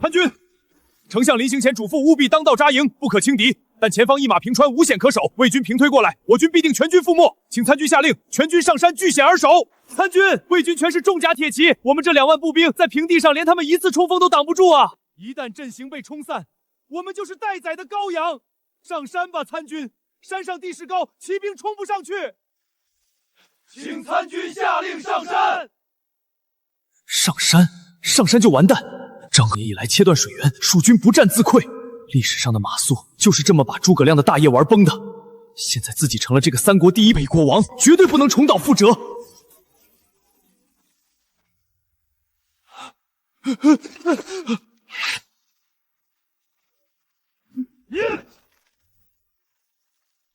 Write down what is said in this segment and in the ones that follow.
参军，丞相临行前嘱咐，务必当道扎营，不可轻敌。但前方一马平川，无险可守，魏军平推过来，我军必定全军覆没。请参军下令，全军上山据险而守。参军，魏军全是重甲铁骑，我们这2万步兵在平地上连他们一次冲锋都挡不住啊！一旦阵型被冲散，我们就是待宰的羔羊。上山吧，参军！山上地势高，骑兵冲不上去。请参军下令上山。上山就完蛋。张合一来切断水源，蜀军不战自溃。历史上的马谡就是这么把诸葛亮的大业玩崩的。现在自己成了这个三国第一北国王，绝对不能重蹈覆辙。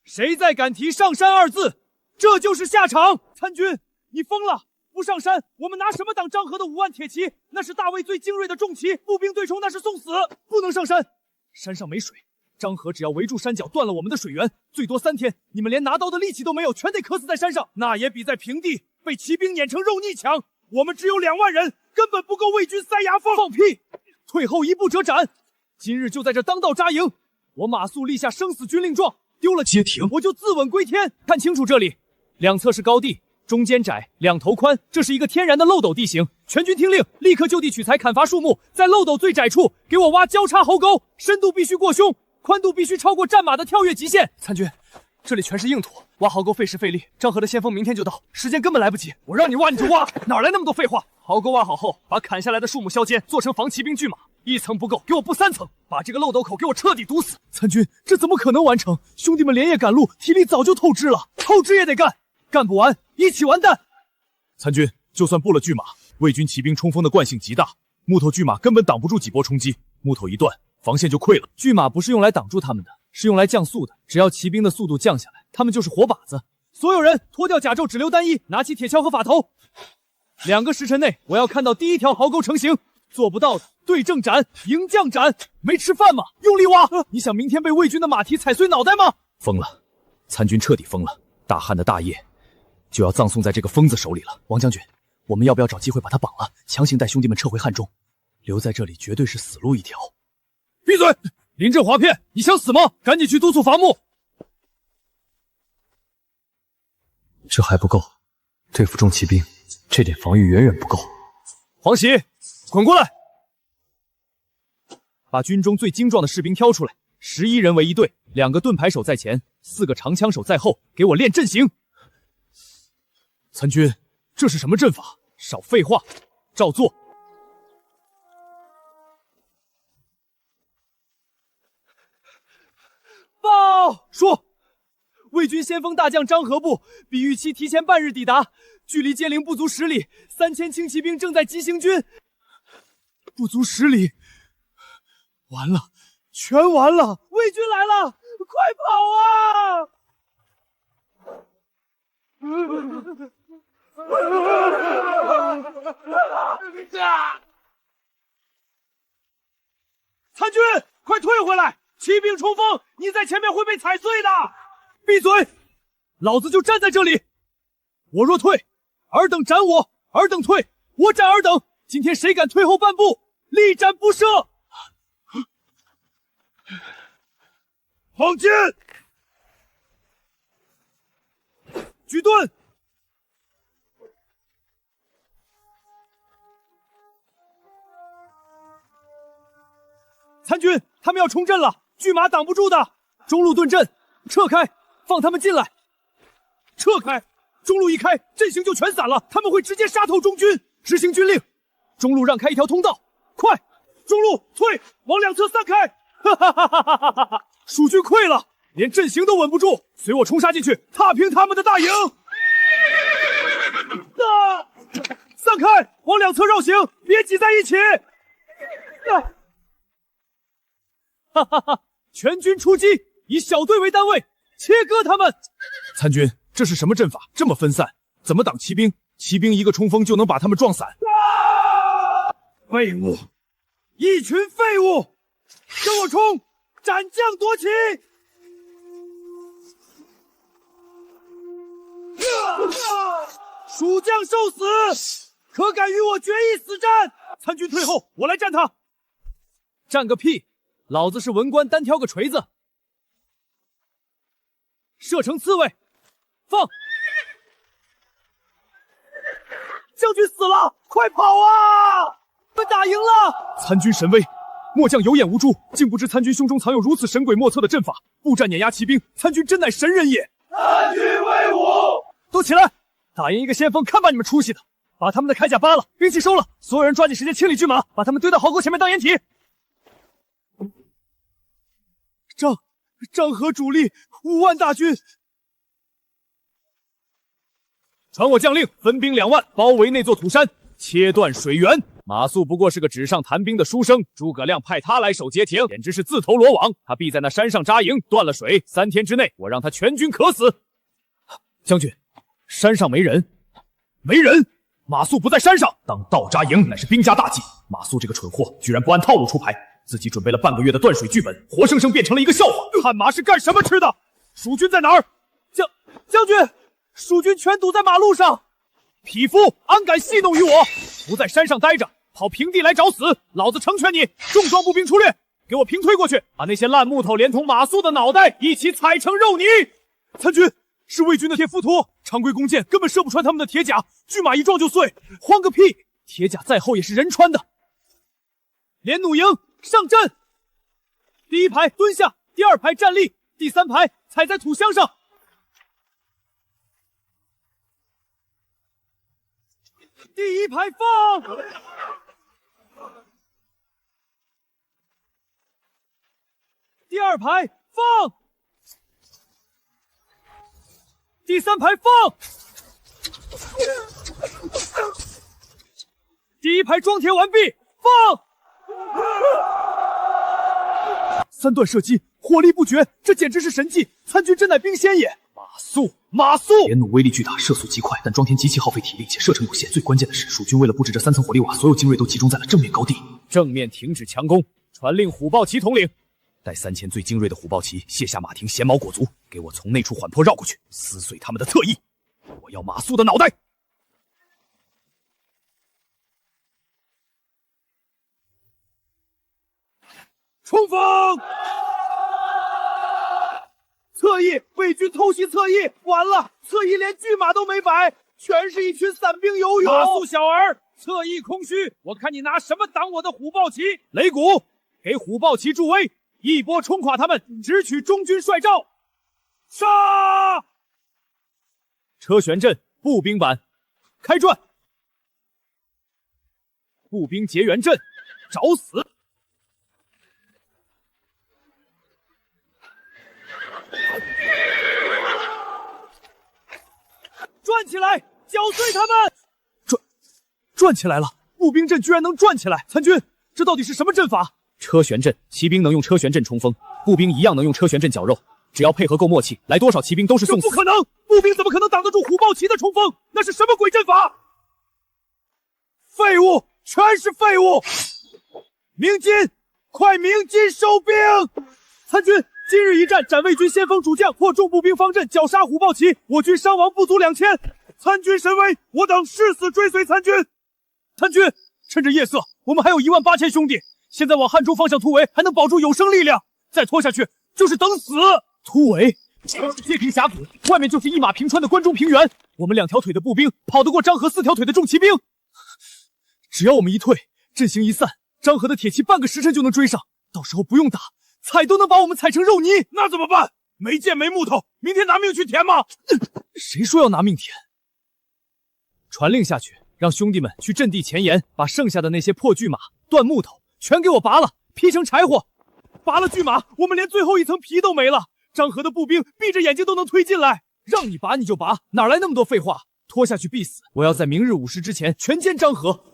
谁再敢提上山2字，这就是下场。参军，你疯了！不上山，我们拿什么挡张合的5万铁骑？那是大魏最精锐的重骑，步兵对冲那是送死。不能上山，山上没水，张合只要围住山脚，断了我们的水源，最多3天，你们连拿刀的力气都没有，全得渴死在山上，那也比在平地被骑兵碾成肉泥强。我们只有2万人，根本不够魏军塞牙缝。放屁！退后1步者斩！今日就在这当道扎营。我马谡立下生死军令状，丢了街亭，我就自刎归天。看清楚这里，两侧是高地，中间窄，2头宽，这是一个天然的漏斗地形。全军听令，立刻就地取材砍伐树木，在漏斗最窄处给我挖交叉壕沟，深度必须过胸，宽度必须超过战马的跳跃极限。参军，这里全是硬土，挖壕沟费时费力，张合的先锋明天就到，时间根本来不及。我让你挖你就挖，哪来那么多废话？壕沟挖好后，把砍下来的树木削尖，做成防骑兵巨马，1层不够，给我布3层，把这个漏斗口给我彻底堵死。参军，这怎么可能完成？兄弟们连夜赶路，体力早就透支了，透支也得干，干不完一起完蛋。参军，就算布了巨马，魏军骑兵冲锋的惯性极大，木头巨马根本挡不住几波冲击，木头一断，防线就溃了。巨马不是用来挡住他们的，是用来降速的，只要骑兵的速度降下来，他们就是活靶子。所有人脱掉甲胄，只留单衣，拿起铁锹和法头。2个时辰内，我要看到第1条壕沟成型。做不到的，对正斩，迎将斩。没吃饭吗？用力挖！你想明天被魏军的马蹄踩碎脑袋吗？疯了，参军彻底疯了。大汉的大业就要葬送在这个疯子手里了。王将军，我们要不要找机会把他绑了，强行带兄弟们撤回汉中？留在这里绝对是死路一条。闭嘴！临阵滑片，你想死吗？赶紧去督促伐木。这还不够，对付重骑兵，这点防御远远不够。黄喜，滚过来！把军中最精壮的士兵挑出来，11人为一队，2个盾牌手在前，4个长枪手在后，给我练阵型。参军，这是什么阵法？少废话，照做。报！说，魏军先锋大将张合部比预期提前半日抵达，距离界陵不足10里，3000轻骑兵正在急行军。不足10里，完了，全完了！魏军来了，快跑啊！参军，快退回来！骑兵冲锋，你在前面会被踩碎的！闭嘴！老子就站在这里，我若退，尔等斩我；尔等退，我斩尔等。今天谁敢退后半步，力斩不赦！放箭！举盾！参军，他们要冲阵了，巨马挡不住的。中路盾阵，撤开，放他们进来。撤开！中路一开，阵型就全散了，他们会直接杀透中军。执行军令，中路让开一条通道，快！中路退，往2侧散开！哈哈哈哈哈哈！蜀军溃了，连阵型都稳不住，随我冲杀进去，踏平他们的大营！散开，往2侧绕行，别挤在一起！哈哈哈！全军出击，以小队为单位，切割他们！参军，这是什么阵法？这么分散，怎么挡骑兵？骑兵一个冲锋就能把他们撞散。废物，一群废物！跟我冲，斩将夺旗！蜀将受死，可敢与我决一死战？参军退后，我来战他。站个屁！老子是文官，单挑个锤子。射程刺猬，放！将军死了，快跑啊！我们打赢了！参军神威，末将有眼无珠，竟不知参军胸中藏有如此神鬼莫测的阵法，步战碾压骑兵，参军真乃神人也！参军威武！都起来！打赢一个先锋，看把你们出息的！把他们的铠甲扒了，兵器收了，所有人抓紧时间清理骏马，把他们堆到壕沟前面当掩体。张合主力5万大军，传我将令，分兵2万，包围那座土山，切断水源。马谡不过是个纸上谈兵的书生，诸葛亮派他来守街亭，简直是自投罗网。他必在那山上扎营，断了水，3天之内，我让他全军渴死。将军，山上没人，没人。马谡不在山上，当道扎营乃是兵家大忌。马谡这个蠢货，居然不按套路出牌，自己准备了半个月的断水剧本，活生生变成了一个笑话。看马是干什么吃的？蜀军在哪儿？将军，蜀军全堵在马路上。匹夫，安敢戏弄于我？不在山上待着，跑平地来找死！老子成全你！重装步兵出列，给我平推过去，把那些烂木头连同马谡的脑袋一起踩成肉泥！参军，是魏军的铁浮屠，常规弓箭根本射不穿他们的铁甲，巨马一撞就碎。慌个屁！铁甲再厚也是人穿的。连弩营上阵，第1排蹲下，第2排站立，第3排踩在土箱上。第1排放，第2排放，第3排放，第1排装填完毕，放。3段射击，火力不绝，这简直是神技！参军真乃兵仙也！马谡！连弩威力巨大，射速极快，但装填极其耗费体力，且射程有限。最关键的是，蜀军为了布置这3层火力瓦，所有精锐都集中在了正面高地。正面停止强攻，传令虎豹骑统领，带3000最精锐的虎豹骑卸下马蹄，衔毛裹足，给我从那处缓坡绕过去，撕碎他们的侧翼。我要马谡的脑袋！冲锋！侧翼，魏军偷袭侧翼，完了，侧翼连巨马都没摆，全是一群散兵游勇。马谡小儿，侧翼空虚，我看你拿什么挡我的虎豹骑？擂鼓，给虎豹骑助威，一波冲垮他们，直取中军帅帐。杀！车旋阵，步兵版，开转。步兵结缘阵，找死！转起来，搅碎他们！转起来了！步兵阵居然能转起来！参军，这到底是什么阵法？车旋阵，骑兵能用车旋阵冲锋，步兵一样能用车旋阵绞肉，只要配合够默契，来多少骑兵都是送死。这不可能！步兵怎么可能挡得住虎豹骑的冲锋？那是什么鬼阵法？废物，全是废物！鸣金，快鸣金收兵！参军，今日一战，斩魏军先锋主将，获重步兵方阵，绞杀虎豹骑，我军伤亡不足2000。参军神威，我等誓死追随参军。参军，趁着夜色，我们还有18000兄弟，现在往汉中方向突围，还能保住有生力量。再拖下去，就是等死。突围，街亭峡谷，外面就是一马平川的关中平原。我们2条腿的步兵跑得过张合4条腿的重骑兵。只要我们一退，阵型一散，张合的铁骑半个时辰就能追上，到时候不用打，踩都能把我们踩成肉泥。那怎么办？没剑没木头，明天拿命去填吗？谁说要拿命填？传令下去，让兄弟们去阵地前沿，把剩下的那些破巨马、断木头全给我拔了，劈成柴火。拔了巨马，我们连最后一层皮都没了。张合的步兵闭着眼睛都能推进来，让你拔你就拔，哪来那么多废话？拖下去必死！我要在明日午时之前全歼张合。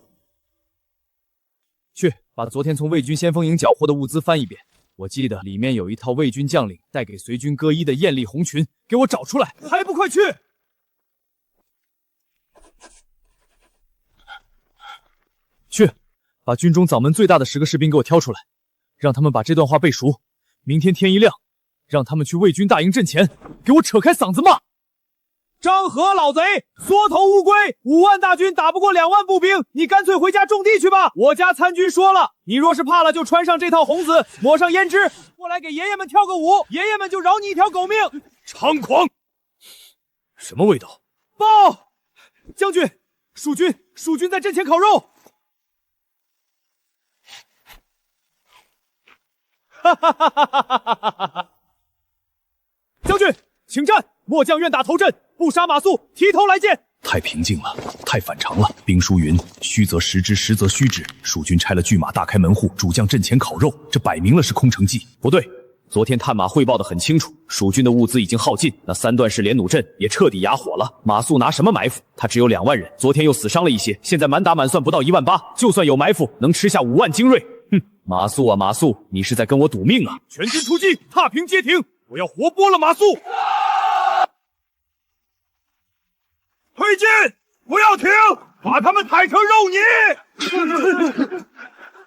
去，把昨天从魏军先锋营缴获的物资翻一遍，我记得里面有一套魏军将领带给随军歌衣的艳丽红裙，给我找出来！还不快去！去，把军中嗓门最大的10个士兵给我挑出来，让他们把这段话背熟。明天天一亮，让他们去魏军大营阵前，给我扯开嗓子骂。张合老贼，缩头乌龟，5万大军打不过2万步兵，你干脆回家种地去吧。我家参军说了，你若是怕了，就穿上这套红子，抹上胭脂，过来给爷爷们跳个舞，爷爷们就饶你一条狗命。猖狂！什么味道？报，将军，蜀军在阵前烤肉。哈哈哈哈哈哈！将军，请战！末将愿打头阵，不杀马谡，提头来见。太平静了，太反常了。兵书云：虚则实之，实则虚之。蜀军拆了巨马，大开门户，主将阵前烤肉，这摆明了是空城计。不对，昨天探马汇报的很清楚，蜀军的物资已经耗尽，那3段式连弩阵也彻底哑火了。马谡拿什么埋伏？他只有2万人，昨天又死伤了一些，现在满打满算不到1万8，就算有埋伏，能吃下5万精锐。哼，马谡啊马谡，你是在跟我赌命啊！全军出击，踏平街亭，我要活剥了马谡！推进，不要停，把他们踩成肉泥！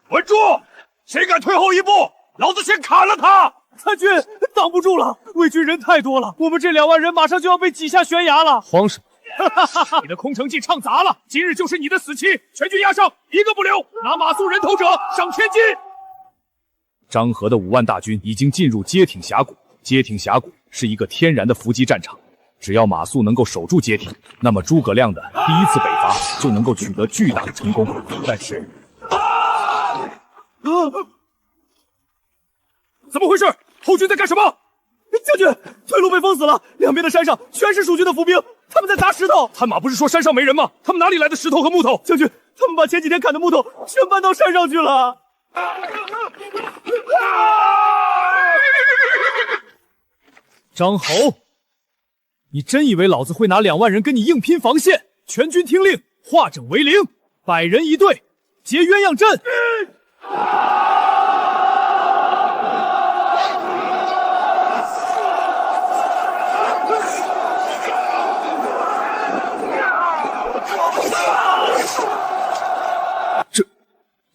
稳住！谁敢退后一步，老子先砍了他！参军，挡不住了，魏军人太多了，我们这2万人马上就要被挤下悬崖了。慌什么？你的空城计唱砸了，今日就是你的死期！全军压上，一个不留，拿马谡人头者赏千金。张合的5万大军已经进入街亭峡谷，街亭峡谷是一个天然的伏击战场。只要马谡能够守住街亭，那么诸葛亮的第1次北伐就能够取得巨大的成功。但是，怎么回事？后军在干什么？将军，退路被封死了，两边的山上全是蜀军的伏兵，他们在砸石头。探马不是说山上没人吗？他们哪里来的石头和木头？将军，他们把前几天砍的木头全搬到山上去了。张侯，你真以为老子会拿2万人跟你硬拼防线？全军听令，化整为零，100人一队，结鸳鸯阵。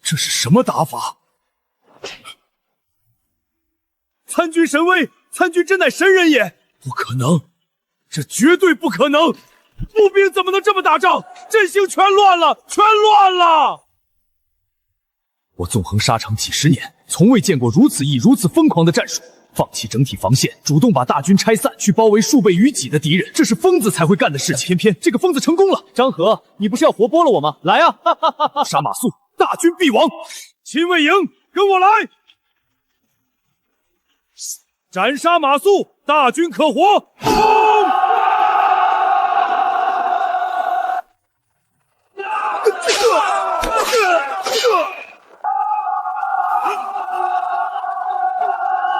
这是什么打法？参军神威，参军真乃神人也！不可能，这绝对不可能！步兵怎么能这么打仗？阵型全乱了，全乱了！我纵横沙场几10年，从未见过如此易、如此疯狂的战术。放弃整体防线，主动把大军拆散，去包围数倍于己的敌人，这是疯子才会干的事情。偏偏这个疯子成功了。张合，你不是要活剥了我吗？来啊！哈哈哈哈！杀马谡，大军必亡。亲卫营，跟我来！斩杀马谡，大军可活！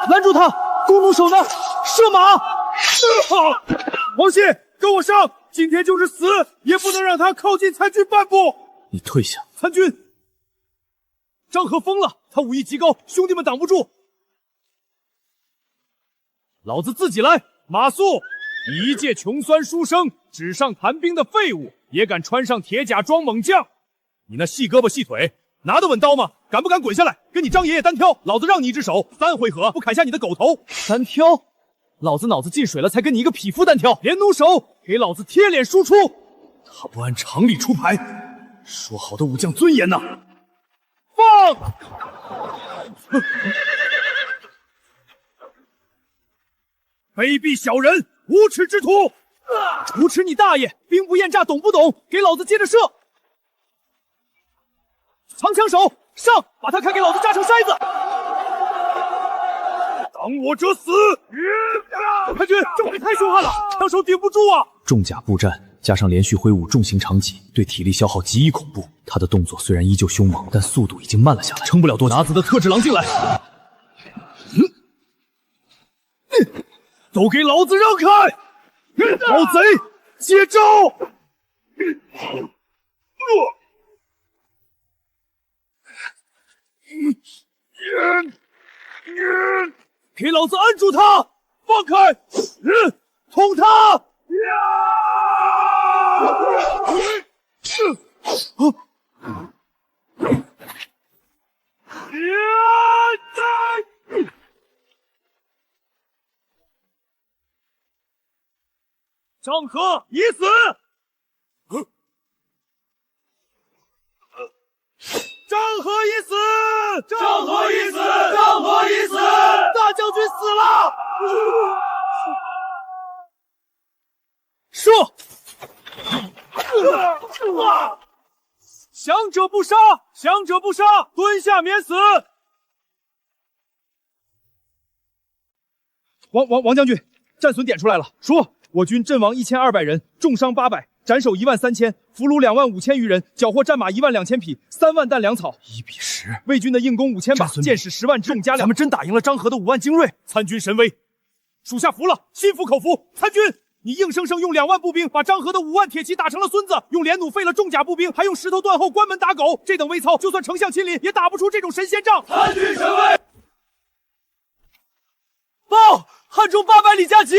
拦住他！弓弩手呢？射马！王谢，跟我上！今天就是死，也不能让他靠近参军半步。你退下！参军，张合疯了，他武艺极高，兄弟们挡不住。老子自己来！马谡，你一介穷酸书生，纸上谈兵的废物，也敢穿上铁甲装猛将？你那细胳膊细腿，拿得稳刀吗？敢不敢滚下来，跟你张爷爷单挑？老子让你一只手，3回合不砍下你的狗头！单挑？老子脑子进水了，才跟你一个匹夫单挑。连弩手，给老子贴脸输出！他不按常理出牌，说好的武将尊严呢？放！卑鄙小人，无耻之徒！无耻你大爷！兵不厌诈，懂不懂？给老子接着射！藏枪手，上！把他开给老子炸成筛子！挡我者死！太君，这会太凶悍了，枪手顶不住啊！重甲步战加上连续挥舞重型长戟，对体力消耗极易恐怖。他的动作虽然依旧凶猛，但速度已经慢了下来，撑不了多久。拿子的特制狼进来！都给老子让开！老贼，接招！给老子按住他！放开！捅他！张合已死。张合已死！张合已死！张合已死！大将军死了！射！降者不杀！降者不杀！蹲下免死！王将军，战损点出来了，说我军阵亡1200人，重伤800，斩首13000，俘虏25000余人，缴获战马12000匹，3万担粮草1比10。魏军的硬弓5000把，箭矢10万支，重加粮。咱们真打赢了张合的5万精锐，参军神威，属下服了，心服口服。参军，你硬生生用2万步兵把张合的5万铁骑打成了孙子，用连弩废了重甲步兵，还用石头断后关门打狗，这等微操，就算丞相亲临也打不出这种神仙仗。参军神威！报，汉中800里加急。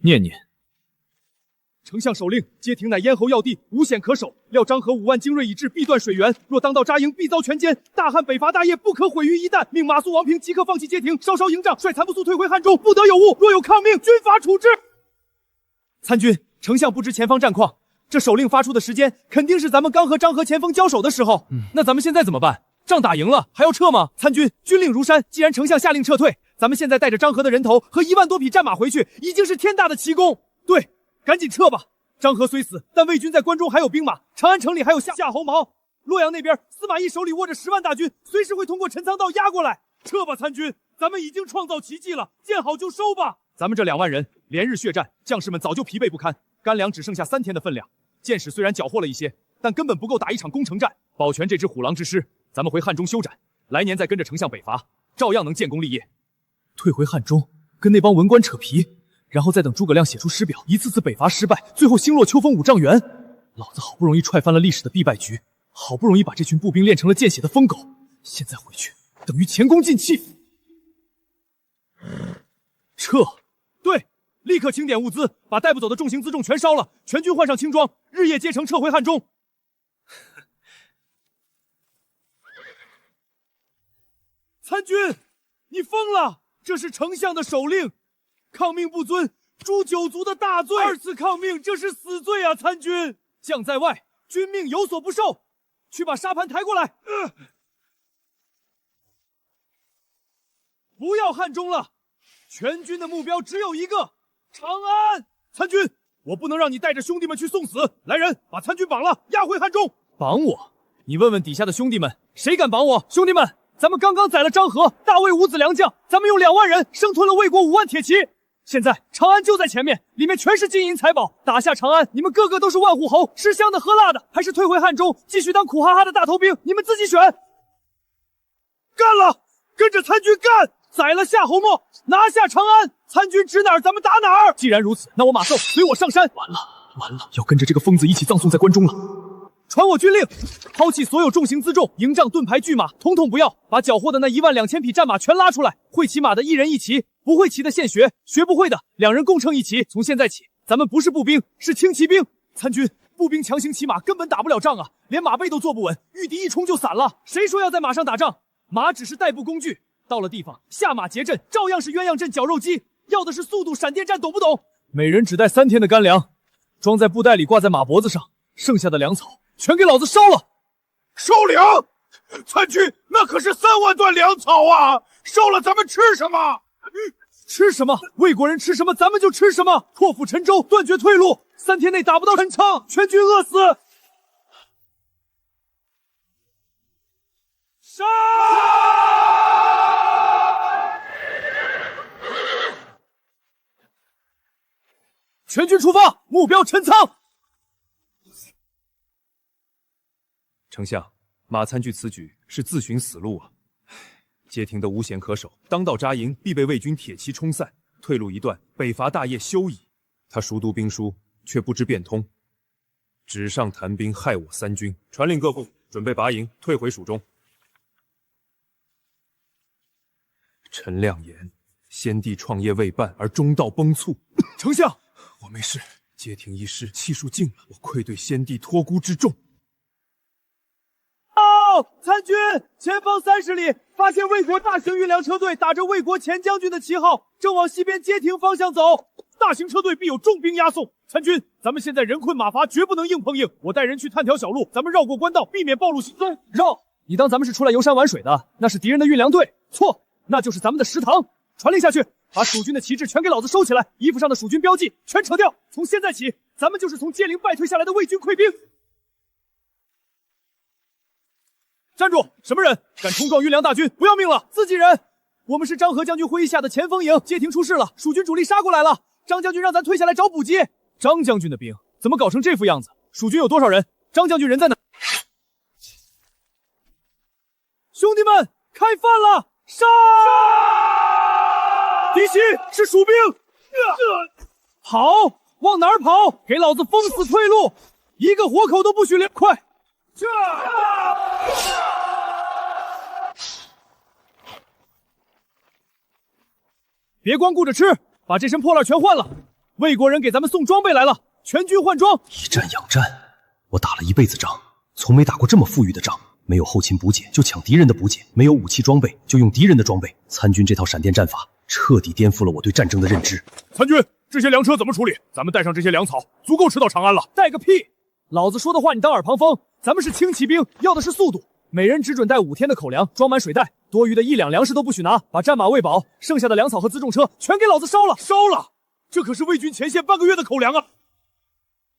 念念。丞相手令，街亭乃咽喉要地，无险可守。料张合5万精锐已至，必断水源。若当道扎营，必遭全歼。大汉北伐大业不可毁于一旦。命马谡、王平即刻放弃街亭，稍稍营帐，率残部速退回汉中。不得有误，若有抗命，军法处置。参军，丞相不知前方战况，这手令发出的时间，肯定是咱们刚和张合前锋交手的时候。那咱们现在怎么办？仗打赢了，还要撤吗？参军，军令如山。既然丞相下令撤退，咱们现在带着张合的人头和1万多匹战马回去，已经是天大的奇功。对，赶紧撤吧。张合虽死，但魏军在关中还有兵马，长安城里还有夏侯茂。洛阳那边，司马懿手里握着10万大军，随时会通过陈仓道压过来。撤吧，参军，咱们已经创造奇迹了，见好就收吧。咱们这2万人连日血战，将士们早就疲惫不堪，干粮只剩下3天的分量。箭矢虽然缴获了一些，但根本不够打一场攻城战。保全这支虎狼之师，咱们回汉中休战，来年再跟着丞相北伐，照样能建功立业。退回汉中，跟那帮文官扯皮，然后再等诸葛亮写出师表，一次次北伐失败，最后星落秋风5丈原。老子好不容易踹翻了历史的必败局，好不容易把这群步兵练成了见血的疯狗，现在回去等于前功尽弃。撤！对，立刻清点物资，把带不走的重型辎重全烧了，全军换上轻装，日夜兼程撤回汉中。参军，你疯了！这是丞相的手令，抗命不遵，诛九族的大罪。2次抗命，这是死罪啊！参军，将在外，军命有所不受。去把沙盘抬过来。不要汉中了，全军的目标只有一个，长安。参军，我不能让你带着兄弟们去送死。来人，把参军绑了，押回汉中。绑我？你问问底下的兄弟们，谁敢绑我？兄弟们，咱们刚刚宰了张合，大魏5子良将，咱们用2万人生吞了魏国5万铁骑。现在长安就在前面，里面全是金银财宝，打下长安，你们个个都是万户侯，吃香的喝辣的，还是退回汉中，继续当苦哈哈的大头兵，你们自己选。干了，跟着参军干，宰了夏侯茂，拿下长安。参军指哪儿，咱们打哪儿。既然如此，那我马谡随我上山。完了，要跟着这个疯子一起葬送在关中了。传我军令，抛弃所有重型辎重、营帐、盾牌、巨马，统统不要，把缴获的那12000匹战马全拉出来。会骑马的1人1骑，不会骑的现学，学不会的2人共乘1骑。从现在起，咱们不是步兵，是轻骑兵。参军，步兵强行骑马根本打不了仗啊，连马背都坐不稳，御敌一冲就散了。谁说要在马上打仗？马只是代步工具，到了地方下马结阵，照样是鸳鸯阵、绞肉机，要的是速度，闪电战，懂不懂？每人只带3天的干粮，装在布袋里，挂在马脖子上，剩下的粮草全给老子烧了！烧粮？参军，那可是3万担粮草啊！烧了咱们吃什么？吃什么？魏国人吃什么，咱们就吃什么！破釜沉舟，断绝退路，3天内打不到陈仓，全军饿死！杀！全军出发，目标陈仓！丞相，马参据此举是自寻死路啊！街亭的无险可守，当道扎营必被魏军铁骑冲散，退路一断，北伐大业休矣。他熟读兵书，却不知变通，纸上谈兵，害我3军。传令各部准备拔营，退回蜀中。臣亮言，先帝创业未半而中道崩殂。丞相，我没事，街亭一失，气数尽了，我愧对先帝托孤之重。参军，前方30里发现魏国大型运粮车队打着魏国前将军的旗号，正往西边街亭方向走。大型车队必有重兵押送。参军，咱们现在人困马乏，绝不能硬碰硬。我带人去探条小路，咱们绕过官道，避免暴露行踪。绕？你当咱们是出来游山玩水的？那是敌人的运粮队。错，那就是咱们的食堂。传令下去，把蜀军的旗帜全给老子收起来，衣服上的蜀军标记全扯掉。从现在起，咱们就是从界陵败退下来的魏军溃兵。站住！什么人敢冲撞运粮大军？不要命了！自己人。我们是张合将军麾下的前锋营，街亭出事了，蜀军主力杀过来了。张将军让咱退下来找补给。张将军的兵怎么搞成这副样子？蜀军有多少人？张将军人在哪？兄弟们，开饭了！杀！敌袭是蜀兵！跑！往哪儿跑？给老子封死退路！一个活口都不许留！快！别光顾着吃，把这身破烂全换了。魏国人给咱们送装备来了，全军换装。以战养战，我打了一辈子仗，从没打过这么富裕的仗。没有后勤补给就抢敌人的补给，没有武器装备就用敌人的装备。参军这套闪电战法彻底颠覆了我对战争的认知。参军，这些粮车怎么处理？咱们带上这些粮草，足够吃到长安了。带个屁！老子说的话你当耳旁风。咱们是轻骑兵，要的是速度。每人只准带5天的口粮，装满水袋，多余的1两粮食都不许拿。把战马喂饱，剩下的粮草和辎重车全给老子烧了！烧了！这可是魏军前线半个月的口粮啊！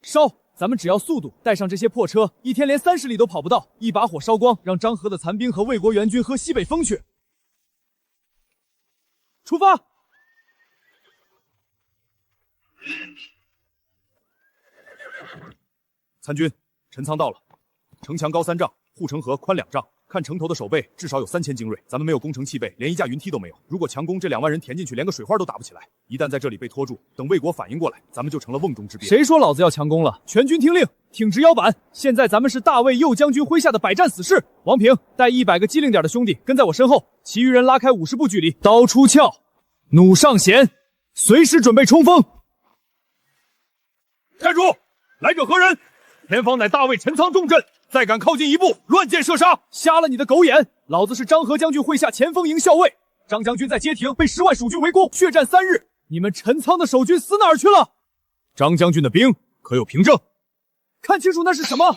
烧！咱们只要速度，带上这些破车，1天连30里都跑不到，一把火烧光，让张合的残兵和魏国援军喝西北风去。出发！参军，陈仓到了，城墙高3丈，护城河宽2丈。看城头的守备，至少有3000精锐。咱们没有攻城器备，连一架云梯都没有。如果强攻，这2万人填进去，连个水花都打不起来。一旦在这里被拖住，等魏国反应过来，咱们就成了瓮中之鳖。谁说老子要强攻了？全军听令，挺直腰板。现在咱们是大魏右将军麾下的百战死士。王平带100个机灵点的兄弟跟在我身后，其余人拉开50步距离，刀出鞘，弩上弦，随时准备冲锋。站住！来者何人？前方乃大魏陈仓重镇。再敢靠近一步，乱箭射杀！瞎了你的狗眼！老子是张合将军麾下前锋营校尉，张将军在街亭被10万蜀军围攻，血战3日。你们陈仓的守军死哪儿去了？张将军的兵可有凭证？看清楚那是什么？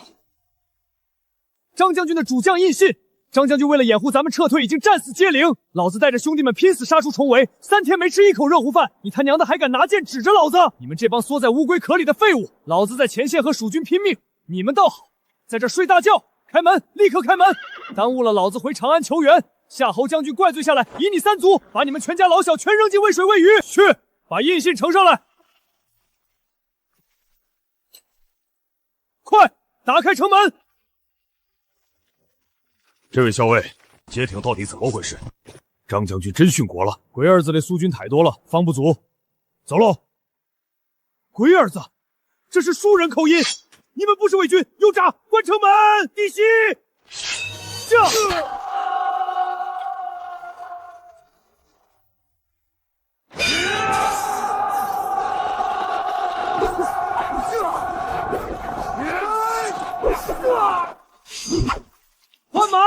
张将军的主将印信。张将军为了掩护咱们撤退，已经战死街陵。老子带着兄弟们拼死杀出重围，3天没吃一口热乎饭，你他娘的还敢拿剑指着老子？你们这帮缩在乌龟壳里的废物！老子在前线和蜀军拼命，你们倒好，在这睡大觉！开门，立刻开门！耽误了老子回长安求援。夏侯将军怪罪下来，以你3族，把你们全家老小全扔进渭水喂鱼。去，把印信呈上来！快，打开城门！这位校尉，街亭到底怎么回事？张将军真殉国了。鬼儿子的苏军太多了，方不足。走喽！鬼儿子，这是舒人口音。你们不是魏军，有诈！关城门，弟袭！换马，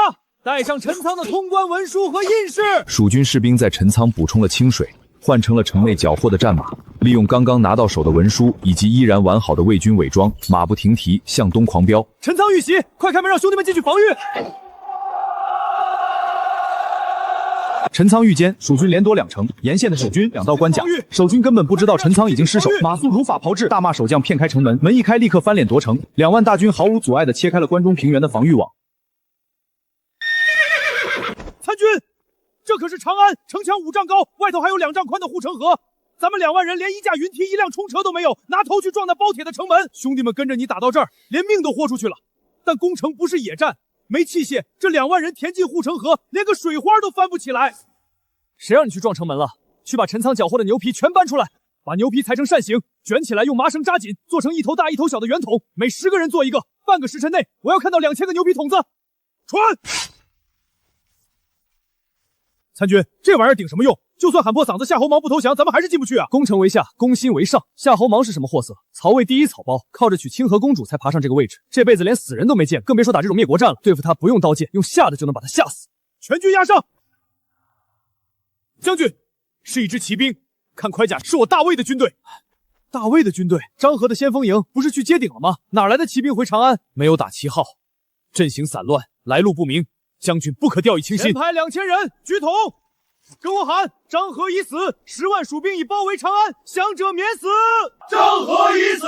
带上陈仓的通关文书和印誓。蜀军士兵在陈仓补充了清水，换成了城内缴获的战马，利用刚刚拿到手的文书以及依然完好的魏军伪装，马不停蹄向东狂飙。陈仓遇袭，快开门让兄弟们进去防御！陈仓遇歼，蜀军连夺2城，沿线的守军2道关甲，守军根本不知道陈仓已经失守，马谡如法炮制，大骂守将骗开城门，门一开立刻翻脸夺城，2万大军毫无阻碍地切开了关中平原的防御网。参军，这可是长安，城墙5丈高，外头还有2丈宽的护城河。咱们2万人连一架云梯、1辆冲车都没有，拿头去撞那包铁的城门。兄弟们跟着你打到这儿，连命都豁出去了。但攻城不是野战，没器械，这2万人填进护城河，连个水花都翻不起来。谁让你去撞城门了？去把陈仓缴获的牛皮全搬出来，把牛皮裁成扇形，卷起来用麻绳扎紧，做成1头大1头小的圆筒，每10个人做一个。半个时辰内，我要看到2000个牛皮筒子。传！参军，这玩意儿顶什么用？就算喊破嗓子夏侯茂不投降，咱们还是进不去啊！攻城为下，攻心为上。夏侯茂是什么货色？曹魏第一草包，靠着娶清河公主才爬上这个位置，这辈子连死人都没见，更别说打这种灭国战了。对付他不用刀剑，用吓的就能把他吓死。全军压上！将军，是一支骑兵，看盔甲是我大魏的军队。大魏的军队，张合的先锋营不是去接顶了吗？哪来的骑兵回长安？没有打旗号，阵型散乱，来路不明，将军不可掉以轻心。前排2000人，举统！跟我喊：张合已死，10万蜀兵已包围长安，降者免死！张合已死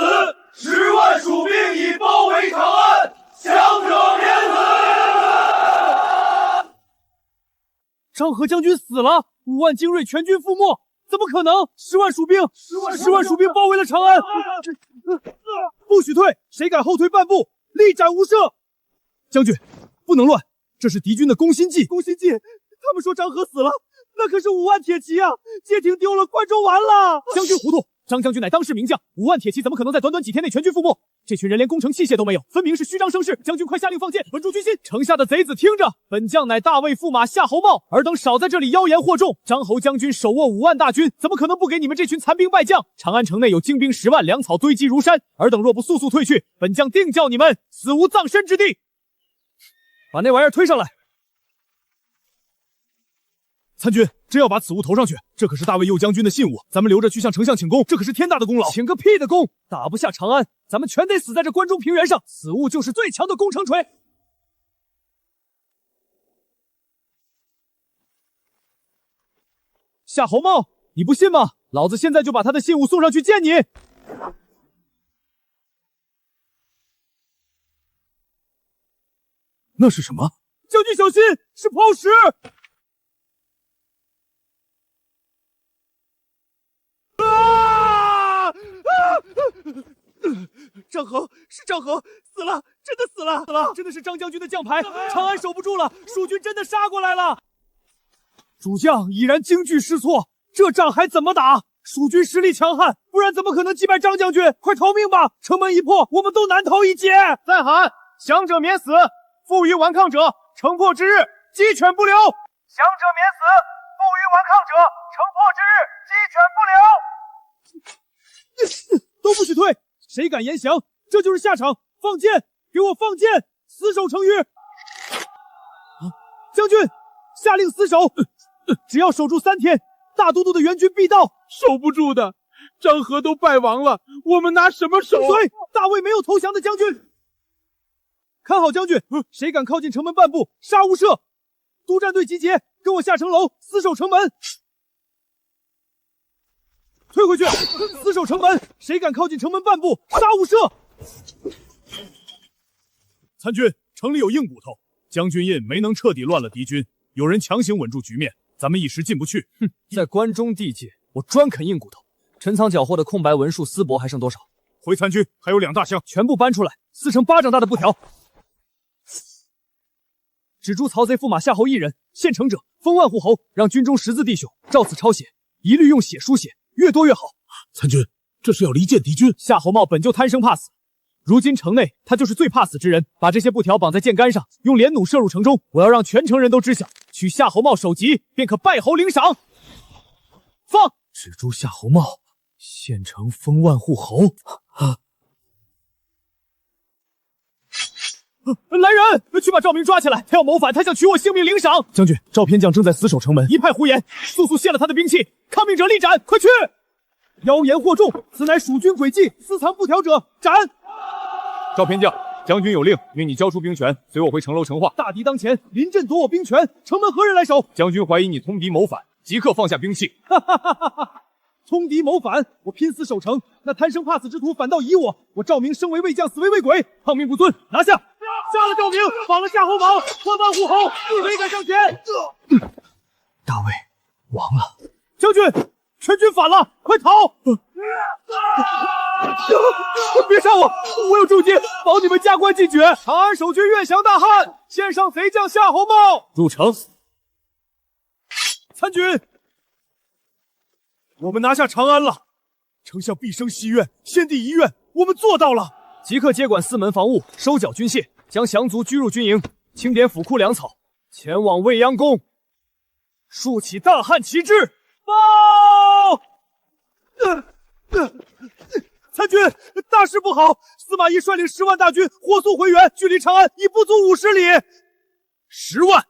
，10万蜀兵已包围长安，降者免死！张合将军死了，5万精锐全军覆没，怎么可能？10万蜀兵包围了长安，不许退！谁敢后退半步，立斩无赦！将军，不能乱，这是敌军的攻心计。攻心计？他们说张合死了。那可是5万铁骑啊！街亭丢了，关中完了！将军糊涂，张将军乃当世名将，5万铁骑怎么可能在短短几天内全军覆没？这群人连攻城器械都没有，分明是虚张声势！将军快下令放箭，稳住军心！城下的贼子听着，本将乃大魏驸马夏侯茂，尔等少在这里妖言惑众。张侯将军手握5万大军，怎么可能不给你们这群残兵败将？长安城内有精兵10万，粮草堆积如山，尔等若不速速退去，本将定叫你们死无葬身之地！把那玩意儿推上来！参军，真要把此物投上去？这可是大魏右将军的信物，咱们留着去向丞相请功，这可是天大的功劳。请个屁的功！打不下长安，咱们全得死在这关中平原上。此物就是最强的攻城锤。夏侯茂，你不信吗？老子现在就把他的信物送上去见你。那是什么？将军小心，是炮石！张合是张合，死了，真的死了，真的是张将军的将牌，长安守不住了，蜀军真的杀过来了。主将已然惊惧失措，这仗还怎么打？蜀军实力强悍，不然怎么可能击败张将军？快逃命吧！城门一破，我们都难逃一劫。再喊，降者免死，负隅顽抗者，城破之日鸡犬不留。降者免死，负隅顽抗者，城破之日鸡犬不留。都不许退！谁敢言降，这就是下场！放箭！给我放箭！死守城隅！将军，下令死守！只要守住3天，大都督的援军必到。守不住的，张合都败亡了，我们拿什么守？对，大魏没有投降的将军。看好将军，谁敢靠近城门半步，杀无赦！督战队集结，跟我下城楼，死守城门。退回去，死守城门！谁敢靠近城门半步，杀无赦！参军，城里有硬骨头，将军印没能彻底乱了敌军，有人强行稳住局面，咱们一时进不去。哼，在关中地界，我专啃硬骨头。陈仓缴获的空白文书丝帛还剩多少？回参军，还有2大箱，全部搬出来，撕成8丈大的布条。只诛曹贼驸马夏侯一人，献城者封万户侯，让军中识字弟兄照此抄写，一律用血书写，越多越好。参军，这是要离间敌军。夏侯茂本就贪生怕死，如今城内他就是最怕死之人。把这些布条绑在箭杆上，用连弩射入城中。我要让全城人都知晓，取夏侯茂首级，便可拜侯领赏。放！只诛夏侯茂，县城封万户侯。来人，去把赵明抓起来！他要谋反，他想取我性命领赏。将军，赵偏将正在死守城门，一派胡言，速速卸了他的兵器，抗命者立斩！快去！妖言惑众，此乃蜀军诡计，私藏布条者斩！赵偏将，将军有令，命你交出兵权，随我回城楼成话。大敌当前，临阵夺我兵权，城门何人来守？将军怀疑你通敌谋反，即刻放下兵器。哈哈哈哈哈！通敌谋反，我拼死守城，那贪生怕死之徒反倒疑我。我赵明生为魏将，死为魏鬼，抗命不遵，拿下！杀了赵明，绑了夏侯茂，换万户侯，谁敢上前？大魏亡了，将军，全军反了，快逃！别杀我，我有重金，保你们加官进爵。长安守军愿降大汉，献上贼将夏侯茂入城。参军，我们拿下长安了，丞相毕生希愿，先帝遗愿，我们做到了。即刻接管4门防务，收缴军械，将降卒拘入军营，清点府库粮草，前往未央宫，竖起大汉旗帜。报！参军，大事不好！司马懿率领10万大军火速回援，距离长安已不足50里。10万？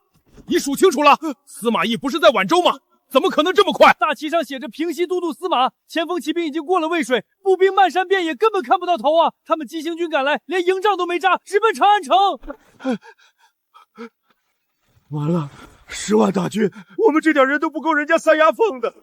你数清楚了？司马懿不是在宛州吗？怎么可能这么快？大旗上写着平西都督司马，前锋骑兵已经过了渭水，步兵漫山遍野，根本看不到头啊！他们急行军赶来，连营帐都没扎，直奔长安城。完了，10万大军，我们这点人都不够人家塞牙缝的。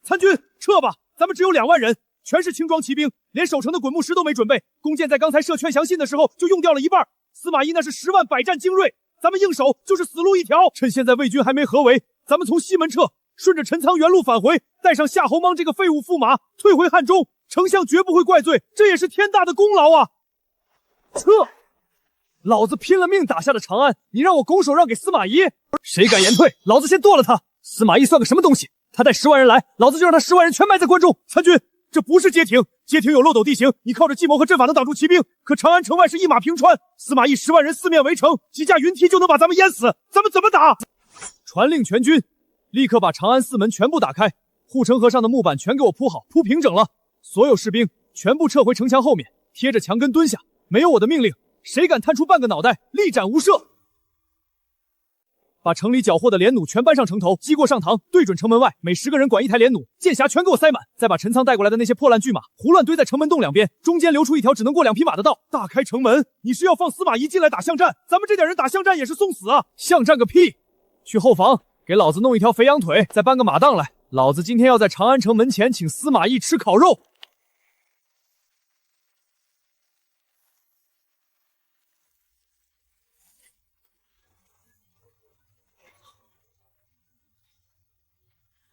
参军，撤吧！咱们只有2万人，全是轻装骑兵，连守城的滚木石都没准备。弓箭在刚才射劝降信的时候就用掉了一半。司马懿那是10万百战精锐，咱们硬守就是死路一条。趁现在魏军还没合围，咱们从西门撤，顺着陈仓原路返回，带上夏侯莽这个废物驸马，退回汉中。丞相绝不会怪罪，这也是天大的功劳啊！撤！老子拼了命打下了长安，你让我拱手让给司马懿？谁敢言退，老子先剁了他！司马懿算个什么东西？他带10万人来，老子就让他10万人全埋在关中。参军，这不是街亭，街亭有漏斗地形，你靠着计谋和阵法能挡住骑兵，可长安城外是一马平川，司马懿10万人四面围城，几架云梯就能把咱们淹死，咱们怎么打？传令全军，立刻把长安4门全部打开，护城河上的木板全给我铺好，铺平整了。所有士兵全部撤回城墙后面，贴着墙根蹲下，没有我的命令，谁敢探出半个脑袋，立斩无赦。把城里缴获的连弩全搬上城头，击过上膛，对准城门外，每10个人管1台连弩，箭匣全给我塞满。再把陈仓带过来的那些破烂巨马胡乱堆在城门洞两边，中间留出一条只能过2匹马的道，大开城门。你是要放司马懿进来打巷战？咱们这点人打巷战也是送死啊！巷战个屁！去后房给老子弄一条肥羊腿，再搬个马档来，老子今天要在长安城门前请司马懿吃烤肉。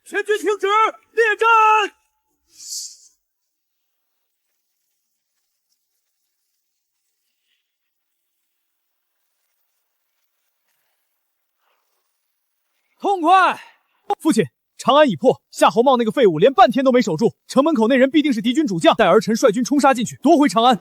全军停止，列阵！痛快！父亲，长安已破，夏侯茂那个废物连半天都没守住，城门口那人必定是敌军主将，待儿臣率军冲杀进去，夺回长安。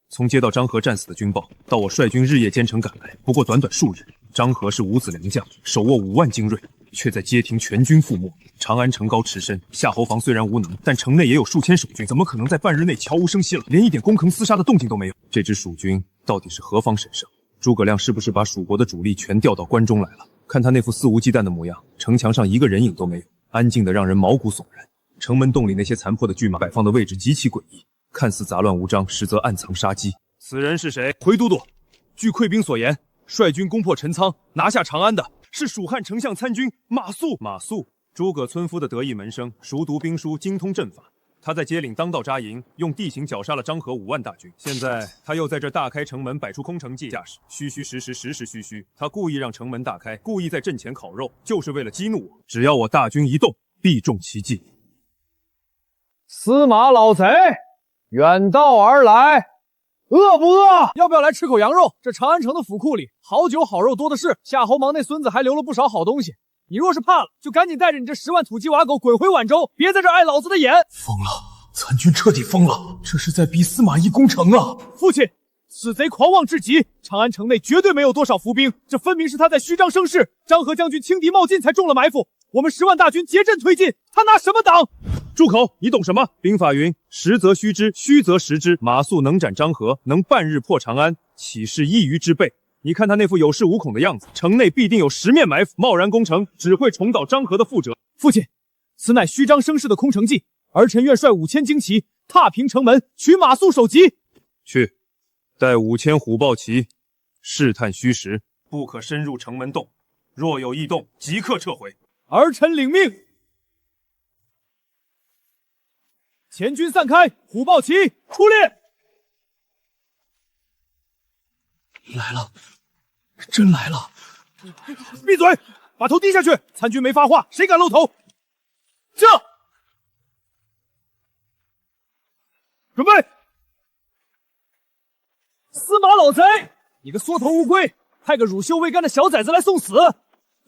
从接到张合战死的军报，到我率军日夜兼程赶来，不过短短数日。张合是5子良将，手握5万精锐，却在街亭全军覆没。长安城高池深，夏侯防虽然无能，但城内也有数千守军，怎么可能在半日内悄无声息了，连一点攻城厮杀的动静都没有？这支蜀军到底是何方神圣？诸葛亮是不是把蜀国的主力全调到关中来了？看他那副肆无忌惮的模样，城墙上一个人影都没有，安静的让人毛骨悚然。城门洞里那些残破的巨马摆放的位置极其诡异，看似杂乱无章，实则暗藏杀机。此人是谁？回都督，据溃兵所言，率军攻破陈仓，拿下长安的是蜀汉丞相参军马谡。马谡，诸葛村夫的得意门生，熟读兵书，精通阵法。他在街岭当道扎营，用地形绞杀了张合5万大军。现在他又在这大开城门，摆出空城计，架势虚虚实实，实实虚虚。他故意让城门大开，故意在阵前烤肉，就是为了激怒我。只要我大军一动，必中其计。司马老贼，远道而来，饿不饿？要不要来吃口羊肉？这长安城的府库里好酒好肉多的是，夏侯莽那孙子还留了不少好东西。你若是怕了，就赶紧带着你这10万土鸡瓦狗滚回宛州，别在这碍老子的眼！疯了，参军彻底疯了，这是在逼司马懿攻城啊！父亲，此贼狂妄至极，长安城内绝对没有多少伏兵，这分明是他在虚张声势。张合将军轻敌冒进才中了埋伏，我们10万大军结阵推进，他拿什么挡？住口！你懂什么？兵法云：实则虚之，虚则实之。马谡能斩张合，能半日破长安，岂是一隅之辈？你看他那副有恃无恐的样子，城内必定有10面埋伏，贸然攻城，只会重蹈张合的覆辙。父亲，此乃虚张声势的空城计，儿臣愿率5000精骑踏平城门，取马谡首级。去，带5000虎豹骑，试探虚实，不可深入城门洞。若有异动，即刻撤回。儿臣领命。前军散开，虎豹骑出列。来了，真来了！闭嘴，把头低下去！参军没发话，谁敢露头？这，准备！司马老贼，你个缩头乌龟，派个乳臭未干的小崽子来送死！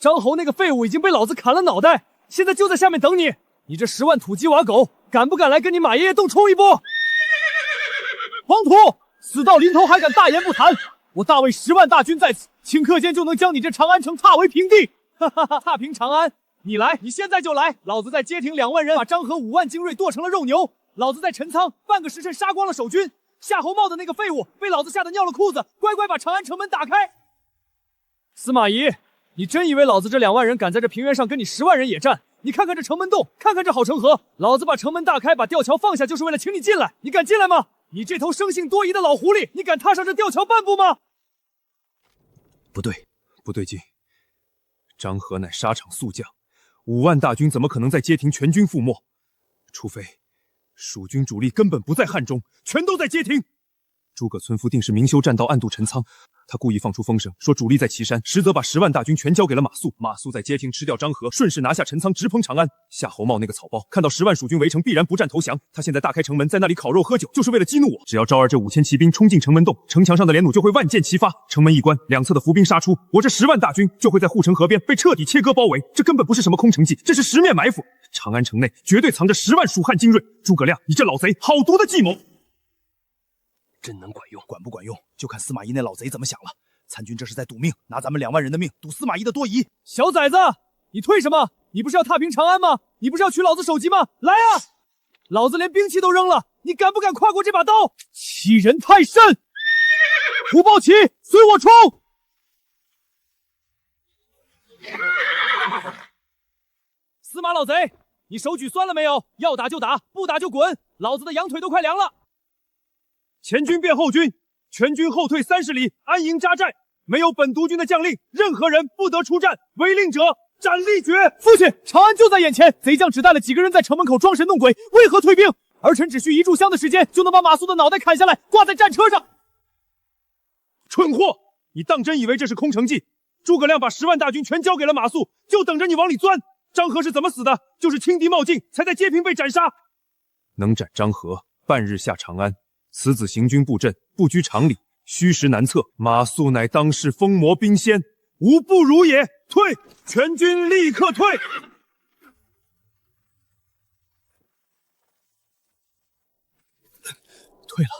张侯那个废物已经被老子砍了脑袋，现在就在下面等你。你这10万土鸡瓦狗，敢不敢来跟你马爷爷斗冲一波？黄土，死到临头还敢大言不惭！我大魏10万大军在此，顷刻间就能将你这长安城踏为平地！哈哈哈！踏平长安，你来，你现在就来！老子在街亭2万人把张合5万精锐剁成了肉牛，老子在陈仓半个时辰杀光了守军。夏侯茂的那个废物被老子吓得尿了裤子，乖乖把长安城门打开。司马懿，你真以为老子这2万人敢在这平原上跟你10万人野战？你看看这城门洞，看看这好城河，老子把城门大开，把吊桥放下，就是为了请你进来。你敢进来吗？你这头生性多疑的老狐狸，你敢踏上这吊桥半步吗？不对，不对劲。张合乃沙场宿将，5万大军怎么可能在街亭全军覆没？除非蜀军主力根本不在汉中，全都在街亭。诸葛村夫定是明修栈道，暗度陈仓。他故意放出风声，说主力在岐山，实则把10万大军全交给了马谡。马谡在街亭吃掉张合，顺势拿下陈仓，直捧长安。夏侯茂那个草包，看到10万蜀军围城，必然不战投降。他现在大开城门，在那里烤肉喝酒，就是为了激怒我。只要赵二这5000骑兵冲进城门洞，城墙上的连弩就会万箭齐发。城门一关，两侧的伏兵杀出，我这10万大军就会在护城河边被彻底切割包围。这根本不是什么空城计，这是10面埋伏。长安城内绝对藏着10万蜀汉精锐。诸葛亮，你这老贼，好毒的计谋！真能管用。管不管用，就看司马懿那老贼怎么想了。参军这是在赌命，拿咱们2万人的命赌司马懿的多疑。小崽子，你退什么？你不是要踏平长安吗？你不是要取老子首级吗？来啊！老子连兵器都扔了，你敢不敢跨过这把刀？欺人太甚！虎豹骑，随我冲！司马老贼，你手举酸了没有？要打就打，不打就滚！老子的羊腿都快凉了。前军变后军，全军后退30里，安营扎寨。没有本督军的将令，任何人不得出战，违令者斩立决。父亲，长安就在眼前，贼将只带了几个人在城门口装神弄鬼，为何退兵？儿臣只需1炷香的时间，就能把马谡的脑袋砍下来，挂在战车上。蠢货，你当真以为这是空城计？诸葛亮把10万大军全交给了马谡，就等着你往里钻。张合是怎么死的？就是轻敌冒进，才在街亭被斩杀。能斩张合，半日下长安。此子行军布阵，不拘常理，虚实难测。马谡乃当世疯魔兵仙，无不如也。退！全军立刻退！退了，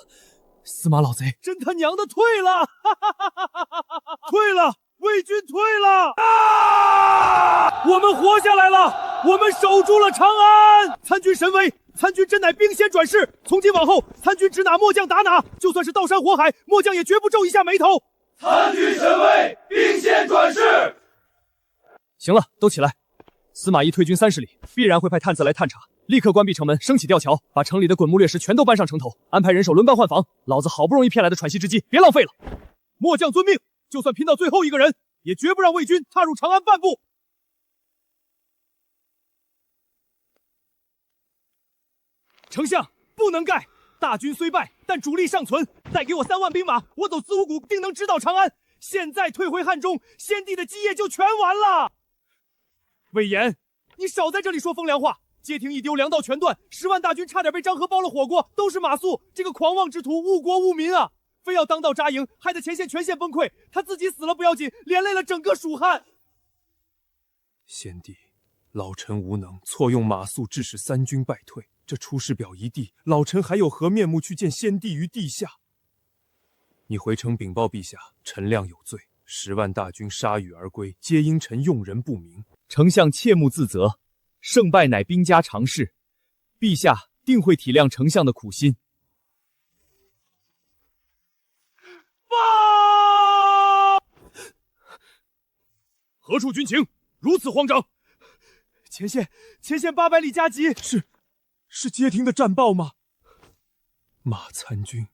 司马老贼，真他娘的退了！退了，魏军退了！啊！我们活下来了，我们守住了长安！参军神威！参军真乃兵仙转世，从今往后，参军指哪末将打哪，就算是刀山火海，末将也绝不皱一下眉头。参军神威，兵仙转世。行了，都起来。司马懿退军30里，必然会派探子来探查，立刻关闭城门，升起吊桥，把城里的滚木劣士全都搬上城头，安排人手轮班换防。老子好不容易骗来的喘息之机，别浪费了。末将遵命，就算拼到最后一个人，也绝不让魏军踏入长安半步。丞相不能盖，大军虽败，但主力尚存。再给我3万兵马，我走子午谷定能直捣长安。现在退回汉中，先帝的基业就全完了。魏延，你少在这里说风凉话。街亭一丢，粮道全断，10万大军差点被张合包了火锅，都是马谡这个狂妄之徒，误国误民啊！非要当道扎营，害得前线全线崩溃。他自己死了不要紧，连累了整个蜀汉。先帝，老臣无能，错用马谡，致使3军败退。这出师表一地，老臣还有何面目去见先帝于地下？你回城禀报陛下，臣亮有罪，10万大军铩羽而归，皆因臣用人不明。丞相切勿自责，胜败乃兵家常事，陛下定会体谅丞相的苦心。何处军情？如此慌张？前线800里加急。是街亭的战报吗？马参军，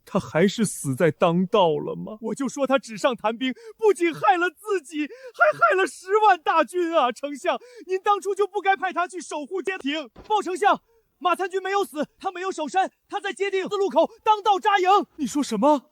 他还是死在当道了吗？我就说他纸上谈兵，不仅害了自己，还害了10万大军啊！丞相，您当初就不该派他去守护街亭。报丞相，马参军没有死，他没有守山，他在街亭4路口当道扎营。你说什么？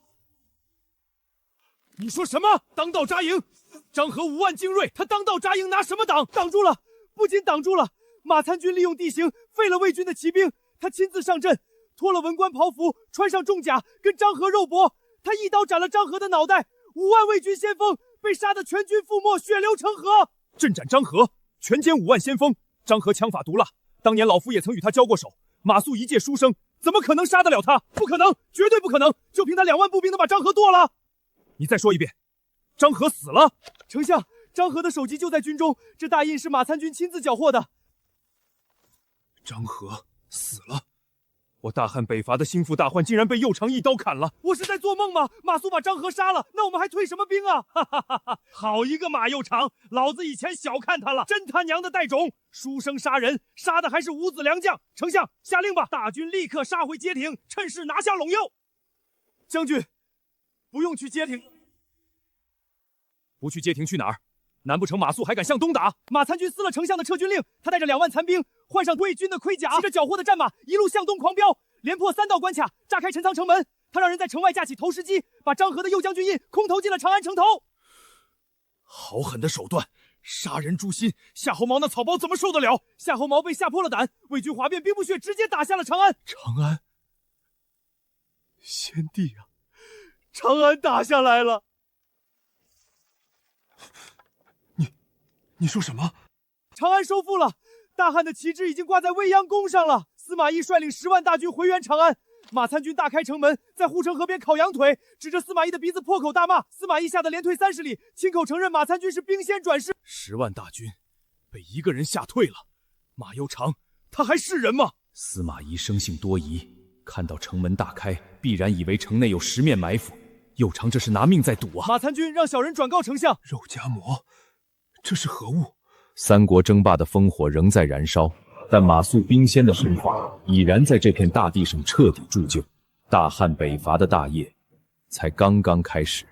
你说什么？当道扎营？张合5万精锐，他当道扎营拿什么挡？挡住了，不仅挡住了。马参军利用地形废了魏军的骑兵，他亲自上阵，脱了文官袍服，穿上重甲，跟张合肉搏。他一刀斩了张合的脑袋，5万魏军先锋被杀得全军覆没，血流成河。阵斩张合，全歼5万先锋。张合枪法毒辣，当年老夫也曾与他交过手。马谡一介书生，怎么可能杀得了他？不可能，绝对不可能！就凭他2万步兵能把张合剁了？你再说一遍，张合死了？丞相，张合的首级就在军中，这大印是马参军亲自缴获的。张合死了，我大汉北伐的心腹大患竟然被右长一刀砍了！我是在做梦吗？马谡把张合杀了，那我们还退什么兵啊？哈哈哈哈！好一个马右长，老子以前小看他了，真他娘的带种，书生杀人，杀的还是五子良将。丞相下令吧，大军立刻杀回街亭，趁势拿下陇右。将军，不用去街亭。不去街亭去哪儿？难不成马谡还敢向东打？马参军撕了丞相的撤军令，他带着2万残兵，换上魏军的盔甲，骑着缴获的战马，一路向东狂飙，连破3道关卡，炸开陈仓城门。他让人在城外架起投石机，把张合的右将军印空投进了长安城头。好狠的手段，杀人诛心！夏侯茂那草包怎么受得了？夏侯茂被吓破了胆，魏军哗变兵不血，直接打下了长安。长安，先帝啊！长安打下来了。你说什么？长安收复了，大汉的旗帜已经挂在未央宫上了。司马懿率领10万大军回援长安，马参军大开城门，在护城河边烤羊腿，指着司马懿的鼻子破口大骂。司马懿吓得连退30里，亲口承认马参军是兵仙转世。10万大军被一个人吓退了，马攸长他还是人吗？司马懿生性多疑，看到城门大开，必然以为城内有10面埋伏。右长这是拿命在赌啊！马参军让小人转告丞相，肉夹馍，这是何物？三国争霸的烽火仍在燃烧，但马谡兵仙的神话已然在这片大地上彻底铸就，大汉北伐的大业才刚刚开始。